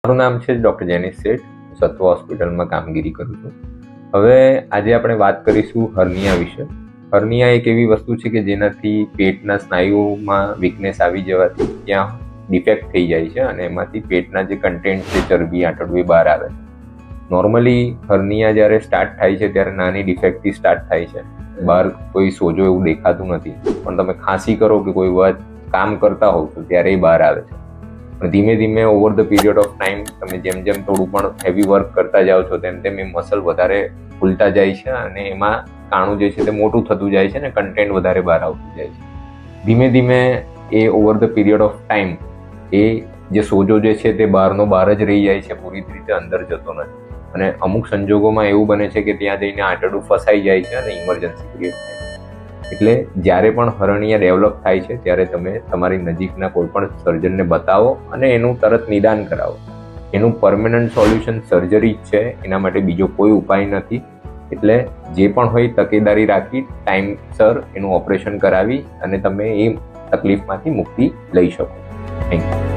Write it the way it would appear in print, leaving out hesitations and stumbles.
મારું નામ છે ડૉક્ટર જેનિસ શેઠ. સત્વ હોસ્પિટલમાં કામગીરી કરું છું. હવે આજે આપણે વાત કરીશું હર્નિયા વિશે. હર્નિયા એક એવી વસ્તુ છે કે જેનાથી પેટના સ્નાયુઓમાં વીકનેસ આવી જવાથી ત્યાં ડિફેક્ટ થઈ જાય છે અને એમાંથી પેટના જે કન્ટેન્ટ છે, ચરબી, આંતરડું એ બહાર આવે છે. નોર્મલી હર્નિયા જ્યારે સ્ટાર્ટ થાય છે ત્યારે નાની ડિફેક્ટથી સ્ટાર્ટ થાય છે. બહાર કોઈ સોજો એવું દેખાતું નથી, પણ તમે ખાંસી કરો કે કોઈ વાત કામ કરતા હોવ તો ત્યારે એ બહાર આવે છે. પણ ધીમે ધીમે over the period of time તમે જેમ જેમ થોડું પણ હેવી વર્ક કરતા જાઓ છો તેમ તેમ એ મસલ વધારે ફૂલતા જાય છે અને એમાં કાણું જે છે તે મોટું થતું જાય છે અને કન્ટેન્ટ વધારે બહાર આવતું જાય છે. ધીમે ધીમે એ over the period of time એ જે સોજો જે છે તે બહારનો બહાર જ રહી જાય છે, પૂરી રીતે અંદર જતો નથી. અને અમુક સંજોગોમાં એવું બને છે કે ત્યાં જઈને આંતરડું ફસાઈ જાય છે અને ઇમરજન્સી ક્રિએટ થાય છે. એટલે જ્યારે પણ હર્નિયા ડેવલપ થાય છે ત્યારે તમે તમારી નજીકના કોઈ પણ સર્જનને બતાવો અને એનું તરત નિદાન કરાવો. એનું પરમેનન્ટ સોલ્યુશન સર્જરી જ છે, એના માટે બીજો કોઈ ઉપાય નથી. એટલે જે પણ હોય તકેદારી રાખી ટાઈમસર એનું ઓપરેશન કરાવી અને તમે એ તકલીફમાંથી મુક્તિ લઈ શકો. Thank you.